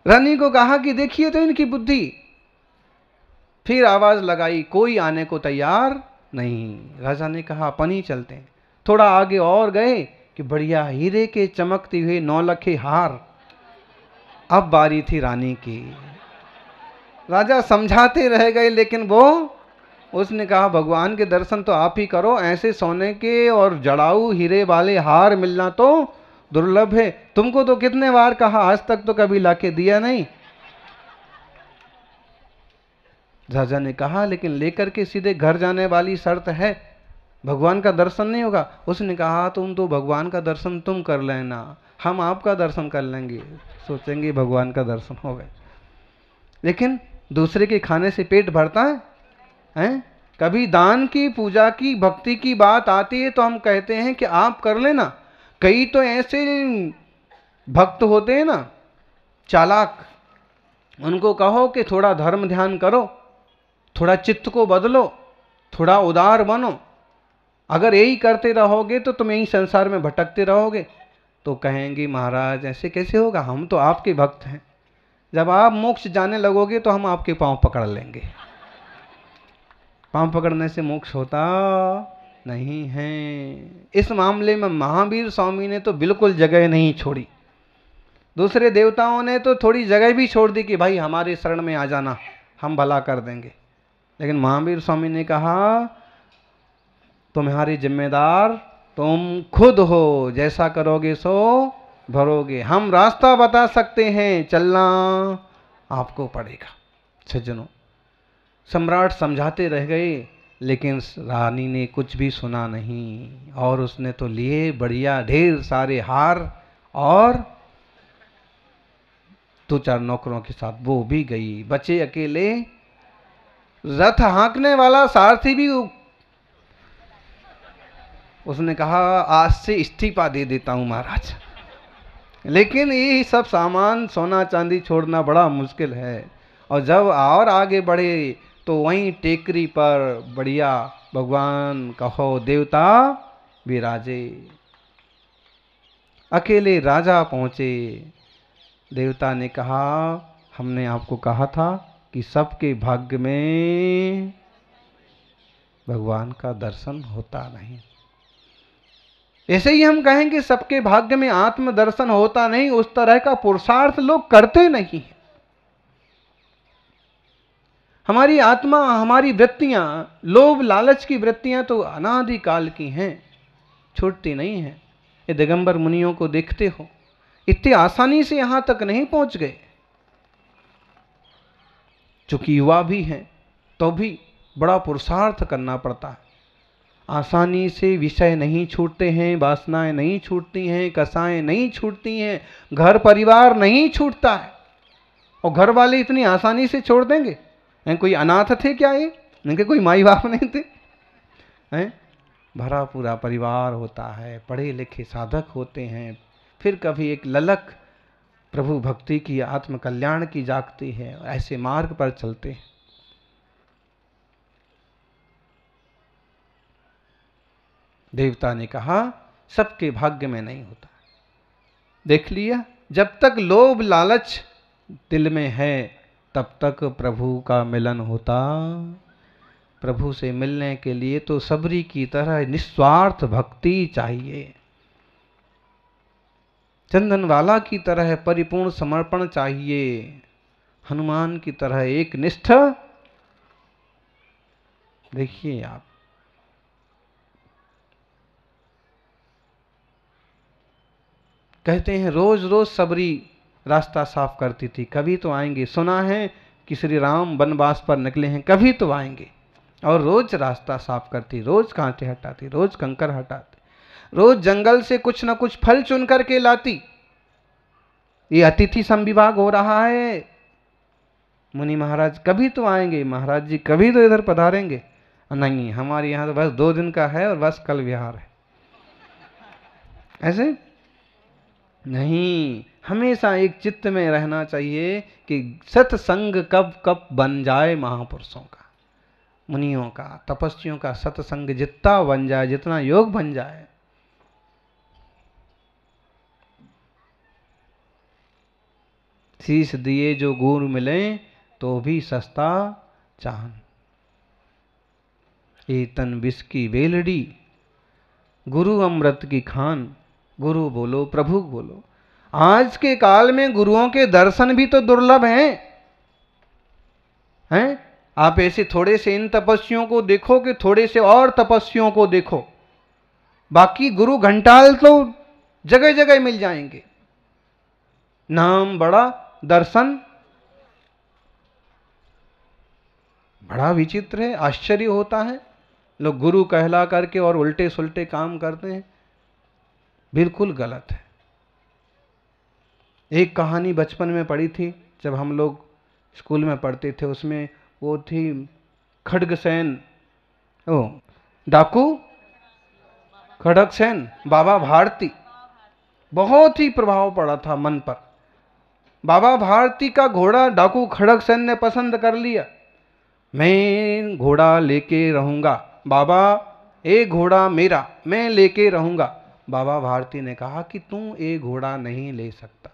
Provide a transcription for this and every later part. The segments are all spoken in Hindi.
रानी को कहा कि देखिए तो इनकी बुद्धि। फिर आवाज लगाई, कोई आने को तैयार नहीं। राजा ने कहा अपन ही चलते हैं। थोड़ा आगे और गए कि बढ़िया हीरे के चमकते हुए नौलखे हार। अब बारी थी रानी की। राजा समझाते रह गए, लेकिन वो उसने कहा भगवान के दर्शन तो आप ही करो, ऐसे सोने के और जड़ाऊ हीरे वाले हार मिलना तो दुर्लभ है। तुमको तो कितने बार कहा, आज तक तो कभी लाके दिया नहीं। राजा ने कहा लेकिन लेकर के सीधे घर जाने वाली शर्त है, भगवान का दर्शन नहीं होगा। उसने कहा तुम तो भगवान का दर्शन तुम कर लेना, हम आपका दर्शन कर लेंगे, सोचेंगे भगवान का दर्शन हो गए। लेकिन दूसरे के खाने से पेट भरता है, हैं? कभी दान की, पूजा की, भक्ति की बात आती है तो हम कहते हैं कि आप कर लेना। कई तो ऐसे भक्त होते हैं ना, चालाक, उनको कहो कि थोड़ा धर्म ध्यान करो, थोड़ा चित्त को बदलो, थोड़ा उदार बनो, अगर यही करते रहोगे तो तुम यही संसार में भटकते रहोगे। तो कहेंगे महाराज ऐसे कैसे होगा, हम तो आपके भक्त हैं, जब आप मोक्ष जाने लगोगे तो हम आपके पांव पकड़ लेंगे। पांव पकड़ने से मोक्ष होता नहीं है। इस मामले में महावीर स्वामी ने तो बिल्कुल जगह नहीं छोड़ी। दूसरे देवताओं ने तो थोड़ी जगह भी छोड़ दी कि भाई हमारे शरण में आ जाना, हम भला कर देंगे। लेकिन महावीर स्वामी ने कहा तुम्हारी जिम्मेदार तुम खुद हो, जैसा करोगे सो भरोगे। हम रास्ता बता सकते हैं, चलना आपको पड़ेगा। सज्जनों, सम्राट समझाते रह गए, लेकिन रानी ने कुछ भी सुना नहीं, और उसने तो लिए बढ़िया ढेर सारे हार, और दो चार नौकरों के साथ वो भी गई। बचे अकेले रथ हाँकने वाला सारथी भी। उसने कहा आज से इस्तीफा दे देता हूं महाराज, लेकिन ये सब सामान सोना चांदी छोड़ना बड़ा मुश्किल है। और जब और आगे बढ़े तो वहीं टेकरी पर बढ़िया भगवान कहो देवता विराजे। अकेले राजा पहुंचे। देवता ने कहा हमने आपको कहा था कि सबके भाग्य में भगवान का दर्शन होता नहीं। ऐसे ही हम कहेंगे सबके भाग्य में आत्म दर्शन होता नहीं, उस तरह का पुरुषार्थ लोग करते नहीं। हमारी आत्मा, हमारी वृत्तियां, लोभ लालच की वृत्तियां तो अनादिकाल की हैं, छूटती नहीं हैं। ये दिगंबर मुनियों को देखते हो, इतनी आसानी से यहां तक नहीं पहुंच गए। चूंकि युवा भी हैं तो भी बड़ा पुरुषार्थ करना पड़ता है। आसानी से विषय नहीं छूटते हैं, वासनाएं नहीं छूटती हैं, कसाएं नहीं छूटती हैं, घर परिवार नहीं छूटता है। और घर वाले इतनी आसानी से छोड़ देंगे? कोई अनाथ थे क्या ये? इनके कोई माई बाप नहीं थे? हैं? भरा पूरा परिवार होता है, पढ़े लिखे साधक होते हैं, फिर कभी एक ललक प्रभु भक्ति की, आत्म कल्याण की जागती है, ऐसे मार्ग पर चलते हैं। देवता ने कहा सबके भाग्य में नहीं होता। देख लिया, जब तक लोभ लालच दिल में है तब तक प्रभु का मिलन होता। प्रभु से मिलने के लिए तो सबरी की तरह निस्वार्थ भक्ति चाहिए, चंदनवाला की तरह परिपूर्ण समर्पण चाहिए, हनुमान की तरह एक निष्ठ। देखिए आप, कहते हैं रोज रोज सबरी रास्ता साफ करती थी, कभी तो आएंगे। सुना है कि श्री राम वनवास पर निकले हैं, कभी तो आएंगे। और रोज रास्ता साफ करती, रोज कांटे हटाती, रोज कंकर हटाती, रोज जंगल से कुछ न कुछ फल चुन करके लाती। ये अतिथि संविभाग हो रहा है, मुनि महाराज कभी तो आएंगे, महाराज जी कभी तो इधर पधारेंगे। नहीं, हमारे यहाँ तो बस 2 दिन का है और बस कल विहार है। ऐसे नहीं, हमेशा एक चित्त में रहना चाहिए कि सत्संग कब कब बन जाए महापुरुषों का, मुनियों का, तपस्वियों का सत्संग जितना बन जाए, जितना योग बन जाए। शीश दिए जो गुरु मिले तो भी सस्ता चांद। ये तन विष की वेलड़ी, गुरु अमृत की खान। गुरु बोलो प्रभु बोलो। आज के काल में गुरुओं के दर्शन भी तो दुर्लभ हैं। आप ऐसे थोड़े से इन तपस्वियों को देखो कि थोड़े से और तपस्वियों को देखो, बाकी गुरु घंटाल तो जगह जगह मिल जाएंगे। नाम बड़ा, दर्शन बड़ा विचित्र है। आश्चर्य होता है, लोग गुरु कहला करके और उल्टे सुल्टे काम करते हैं। बिल्कुल गलत है। एक कहानी बचपन में पढ़ी थी जब हम लोग स्कूल में पढ़ते थे, उसमें वो थी खड्गसेन, ओ डाकू खड़गसेन, बाबा भारती। बहुत ही प्रभाव पड़ा था मन पर। बाबा भारती का घोड़ा डाकू खड़गसेन ने पसंद कर लिया। मैं घोड़ा लेके रहूंगा बाबा, एक घोड़ा मेरा, मैं लेके रहूंगा। बाबा भारती ने कहा कि तू एक घोड़ा नहीं ले सकता,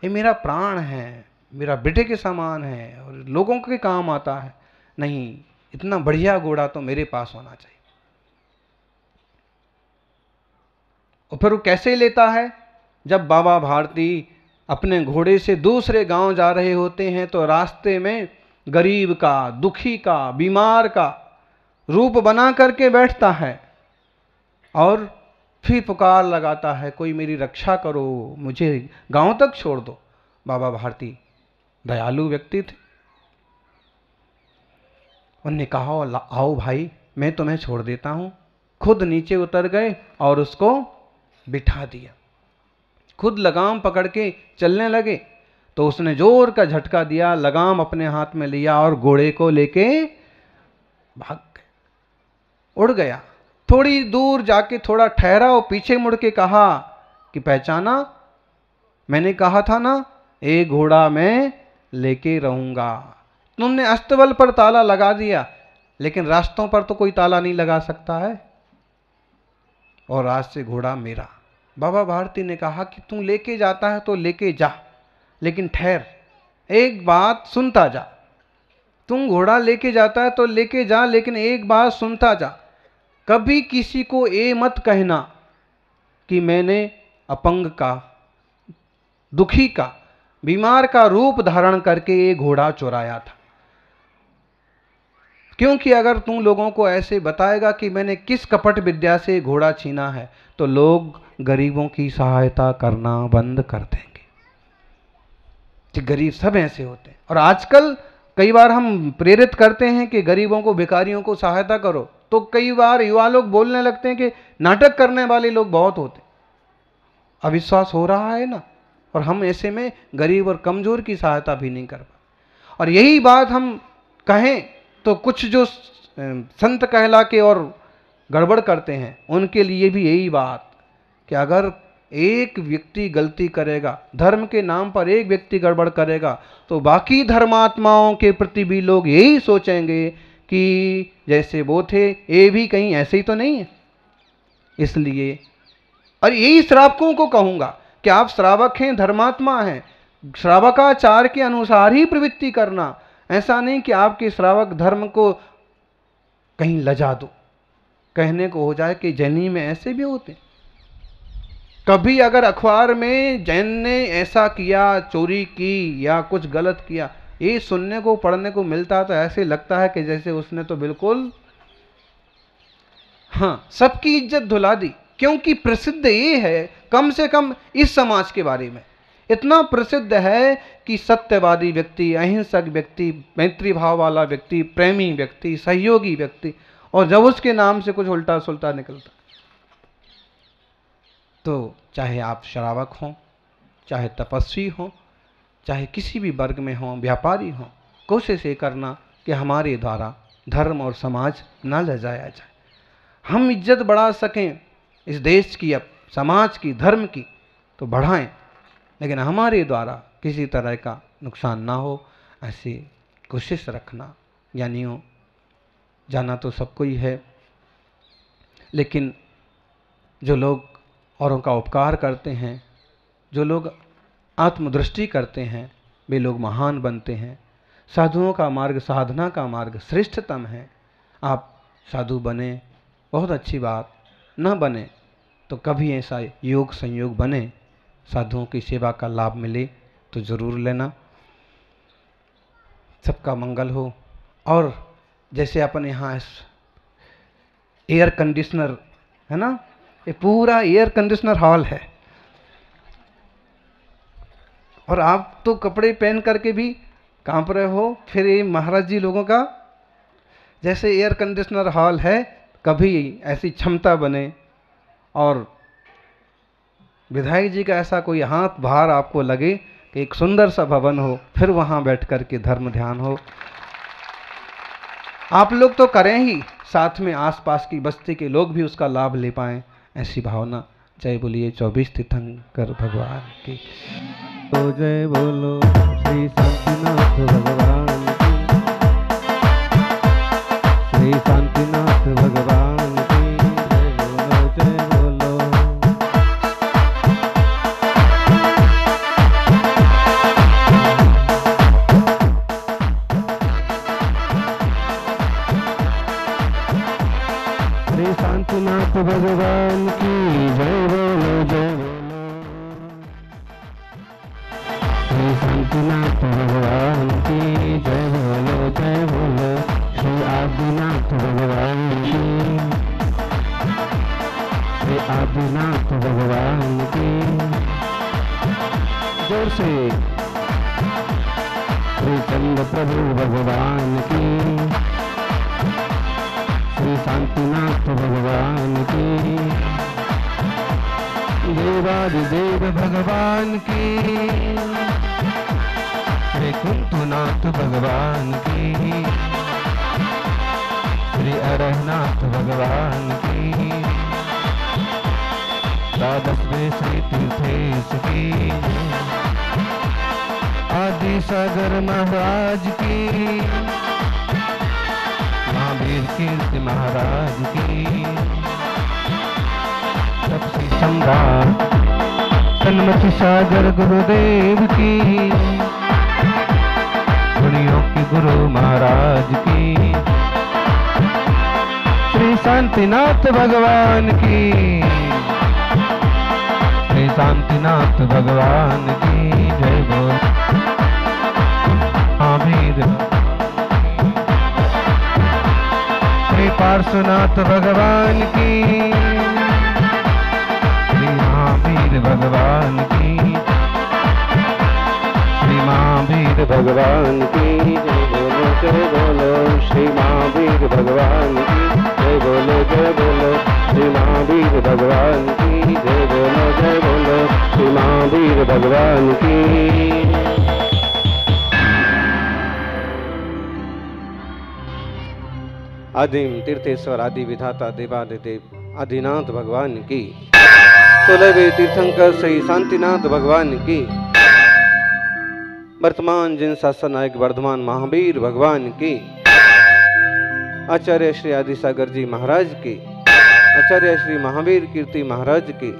ये मेरा प्राण है, मेरा बेटे के समान है और लोगों के काम आता है। नहीं, इतना बढ़िया घोड़ा तो मेरे पास होना चाहिए। और फिर वो कैसे लेता है? जब बाबा भारती अपने घोड़े से दूसरे गांव जा रहे होते हैं तो रास्ते में गरीब का, दुखी का, बीमार का रूप बना करके बैठता है और फिर पुकार लगाता है, कोई मेरी रक्षा करो, मुझे गांव तक छोड़ दो। बाबा भारती दयालु व्यक्ति थे। उन्होंने कहा आओ भाई, मैं तुम्हें छोड़ देता हूं। खुद नीचे उतर गए और उसको बिठा दिया। खुद लगाम पकड़ के चलने लगे तो उसने जोर का झटका दिया, लगाम अपने हाथ में लिया और घोड़े को लेके भाग गए, उड़ गया। थोड़ी दूर जाके थोड़ा ठहरा और पीछे मुड़ के कहा कि पहचाना, मैंने कहा था ना एक घोड़ा मैं लेके रहूंगा। तुमने अस्तबल पर ताला लगा दिया, लेकिन रास्तों पर तो कोई ताला नहीं लगा सकता है, और आज से घोड़ा मेरा। बाबा भारती ने कहा कि तू लेके जाता है तो लेके जा, लेकिन ठहर, एक बात सुनता जा। तुम घोड़ा लेके जाता है तो लेके जा, लेकिन एक बात सुनता जा। कभी किसी को ये मत कहना कि मैंने अपंग का, दुखी का, बीमार का रूप धारण करके ये घोड़ा चुराया था। क्योंकि अगर तुम लोगों को ऐसे बताएगा कि मैंने किस कपट विद्या से घोड़ा छीना है, तो लोग गरीबों की सहायता करना बंद कर देंगे। गरीब सब ऐसे होते हैं। और आजकल कई बार हम प्रेरित करते हैं कि गरीबों को, भिखारियों को सहायता करो, तो कई बार युवा लोग बोलने लगते हैं कि नाटक करने वाले लोग बहुत होते। अविश्वास हो रहा है ना, और हम ऐसे में गरीब और कमजोर की सहायता भी नहीं कर पाते। और यही बात हम कहें तो कुछ जो संत कहला के और गड़बड़ करते हैं, उनके लिए भी यही बात कि अगर एक व्यक्ति गलती करेगा, धर्म के नाम पर एक व्यक्ति गड़बड़ करेगा, तो बाकी धर्मात्माओं के प्रति भी लोग यही सोचेंगे कि जैसे वो थे, ये भी कहीं ऐसे ही तो नहीं है। इसलिए, और यही श्रावकों को कहूंगा कि आप श्रावक हैं, धर्मात्मा हैं, श्रावकाचार के अनुसार ही प्रवृत्ति करना। ऐसा नहीं कि आपके श्रावक धर्म को कहीं लजा दो, कहने को हो जाए कि जैनी में ऐसे भी होते। कभी अगर अखबार में जैन ने ऐसा किया, चोरी की या कुछ गलत किया, ये सुनने को, पढ़ने को मिलता तो ऐसे लगता है कि जैसे उसने तो बिल्कुल, हाँ, सबकी इज्जत धुला दी। क्योंकि प्रसिद्ध ये है, कम से कम इस समाज के बारे में इतना प्रसिद्ध है कि सत्यवादी व्यक्ति, अहिंसक व्यक्ति, मैत्री भाव वाला व्यक्ति, प्रेमी व्यक्ति, सहयोगी व्यक्ति, और जब उसके नाम से कुछ उल्टा सुल्टा निकलता, तो चाहे आप श्रावक हों, चाहे तपस्वी हों, चाहे किसी भी वर्ग में हों, व्यापारी हों, कोशिश ये करना कि हमारे द्वारा धर्म और समाज न लजाया जाए। हम इज्जत बढ़ा सकें इस देश की, अब समाज की, धर्म की, तो बढ़ाएं, लेकिन हमारे द्वारा किसी तरह का नुकसान ना हो, ऐसी कोशिश रखना। ज्ञानियों, जाना तो सबको ही है, लेकिन जो लोग औरों का उपकार करते हैं, जो लोग आत्मदृष्टि करते हैं, वे लोग महान बनते हैं। साधुओं का मार्ग, साधना का मार्ग श्रेष्ठतम है। आप साधु बने, बहुत अच्छी बात, न बने तो कभी ऐसा योग संयोग बने, साधुओं की सेवा का लाभ मिले तो ज़रूर लेना। सबका मंगल हो। और जैसे अपन यहाँ एयर कंडीशनर है ना, ये पूरा एयर कंडीशनर हॉल है, और आप तो कपड़े पहन करके भी कांप रहे हो, फिर ये महाराज जी लोगों का जैसे एयर कंडीशनर हॉल है, कभी ऐसी क्षमता बने और विधायक जी का ऐसा कोई हाथ बाहर आपको लगे कि एक सुंदर सा भवन हो, फिर वहाँ बैठ कर के धर्म ध्यान हो। आप लोग तो करें ही, साथ में आसपास की बस्ती के लोग भी उसका लाभ ले पाएं, ऐसी भावना। जय बोलिए 24 तीर्थंकर भगवान की। तो जय बोलो श्री शांतिनाथ भगवान की, श्री शांतिनाथ भगवान की जय बोलो, श्री शांतिनाथ भगवान की जय बोलो, जय बोलो। श्री शांतिनाथ भगवान की जय बोलो, जय बोलो। श्री आदिनाथ भगवान की, श्री आदिनाथ भगवान की जोर से। श्री चंद्र प्रभु भगवान की, श्री शांतिनाथ भगवान की, देवादिदेव भगवान की, श्री कुंतुनाथ भगवान की, श्री अरहनाथ भगवान की, द्वादशवें श्री तीर्थेश की, आदि सागर महाराज की, महावीर कीर्ति महाराज की, सबसे सम्राट सन्मति सागर गुरुदेव की, गुणियों की गुरु महाराज की, श्री शांतिनाथ भगवान की, श्री शांतिनाथ भगवान की जय बोल। महावीर श्री पार्श्वनाथ भगवान की, श्री महावीर भगवान की, श्री महावीर भगवान की जय बोलो, जय बोलो। श्री महावीर भगवान की जय बोलो, जय बोलो। श्री महावीर भगवान की जय बोलो, जय बोलो। श्री महावीर भगवान की। आदिम तीर्थेश्वर आदि विधाता देवादिदेव आदिनाथ भगवान की, 16वें तीर्थंकर श्री शांतिनाथ भगवान की, वर्तमान जिन शासन नायक वर्धमान महावीर भगवान की, आचार्य श्री आदि सागर जी महाराज की, आचार्य श्री महावीर कीर्ति महाराज की,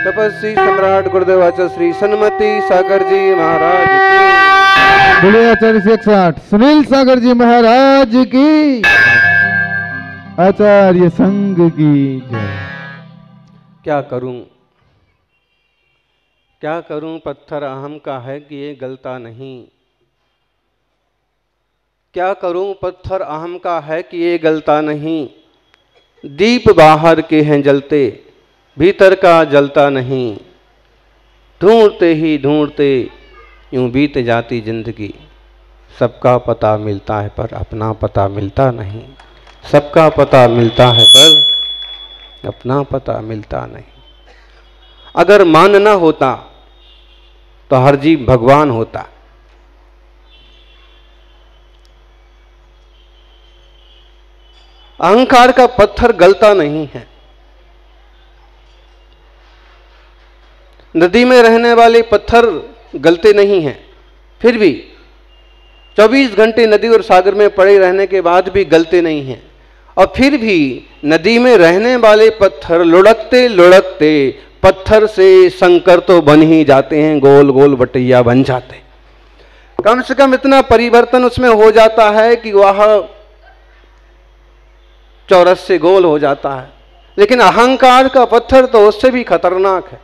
तपस्वी सम्राट गुरुदेव आचार्य श्री सन्मति सागर जी महाराज की, बोले आचार्य 108 सुनील सागर जी महाराज की, आचार्य संघ की जय। क्या करूं पत्थर अहम का है कि ये गलता नहीं। क्या करूं पत्थर अहम का है कि ये गलता नहीं। दीप बाहर के हैं जलते, भीतर का जलता नहीं। ढूंढते ही ढूंढते यूं बीत जाती जिंदगी। सबका पता मिलता है पर अपना पता मिलता नहीं। सबका पता मिलता है पर अपना पता मिलता नहीं। अगर मान ना होता तो हर जीव भगवान होता। अहंकार का पत्थर गलता नहीं है। नदी में रहने वाले पत्थर गलते नहीं हैं, फिर भी 24 घंटे नदी और सागर में पड़े रहने के बाद भी गलते नहीं हैं। और फिर भी नदी में रहने वाले पत्थर लुढ़कते लुढ़कते पत्थर से संकर तो बन ही जाते हैं, गोल गोल बटैया बन जाते। कम से कम इतना परिवर्तन उसमें हो जाता है कि वह चौरस से गोल हो जाता है। लेकिन अहंकार का पत्थर तो उससे भी खतरनाक है।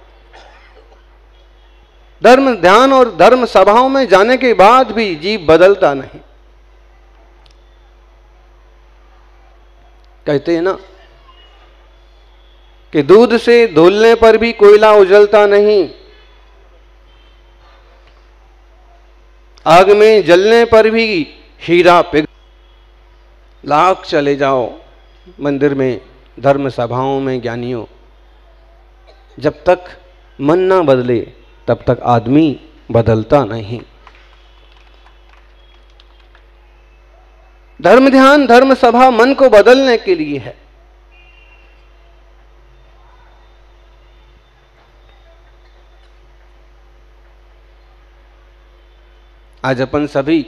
धर्म ध्यान और धर्म सभाओं में जाने के बाद भी जीव बदलता नहीं। कहते हैं ना कि दूध से धुलने पर भी कोयला उजलता नहीं, आग में जलने पर भी हीरा पिघल। लाख चले जाओ मंदिर में, धर्म सभाओं में, ज्ञानियों, जब तक मन ना बदले तब तक आदमी बदलता नहीं। धर्म ध्यान धर्म सभा मन को बदलने के लिए है। आज अपन सभी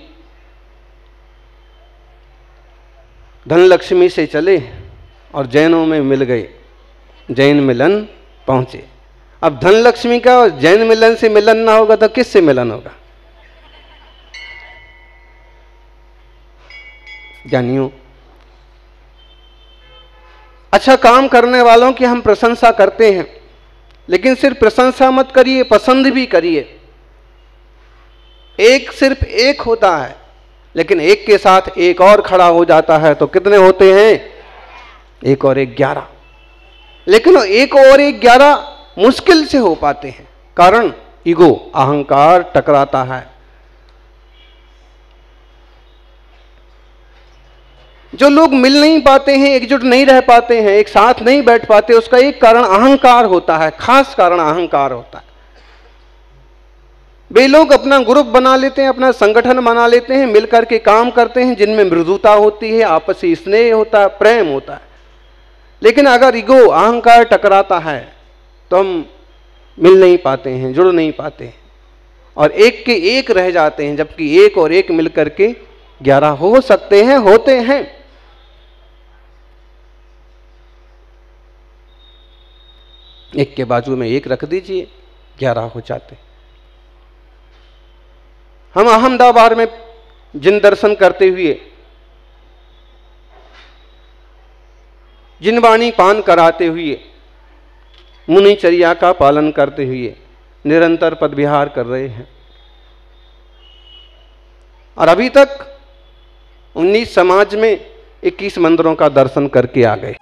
धनलक्ष्मी से चले और जैनों में मिल गए, जैन मिलन पहुंचे। अब धनलक्ष्मी का और जैन मिलन से मिलन ना होगा तो किससे मिलन होगा? ज्ञानियों, अच्छा काम करने वालों की हम प्रशंसा करते हैं, लेकिन सिर्फ प्रशंसा मत करिए, पसंद भी करिए। एक सिर्फ एक होता है, लेकिन एक के साथ एक और खड़ा हो जाता है तो कितने होते हैं? एक और एक 11। लेकिन एक और एक 11 मुश्किल से हो पाते हैं, कारण ईगो, अहंकार टकराता है। जो लोग मिल नहीं पाते हैं, एकजुट नहीं रह पाते हैं, एक साथ नहीं बैठ पाते, उसका एक कारण अहंकार होता है, खास कारण अहंकार होता है। वे लोग अपना ग्रुप बना लेते हैं, अपना संगठन बना लेते हैं, मिलकर के काम करते हैं, जिनमें मृदुता होती है, आपसी स्नेह होता है, प्रेम होता है। लेकिन अगर ईगो, अहंकार टकराता है तो हम मिल नहीं पाते हैं, जुड़ नहीं पाते हैं और एक के एक रह जाते हैं, जबकि एक और एक मिलकर के 11 हो सकते हैं, होते हैं। एक के बाजू में एक रख दीजिए, 11 हो जाते। हम अहमदाबाद में जिन दर्शन करते हुए, जिनवाणी पान कराते हुए, मुनिचर्या का पालन करते हुए निरंतर पदविहार कर रहे हैं और अभी तक 19 समाज में 21 मंदिरों का दर्शन करके आ गए।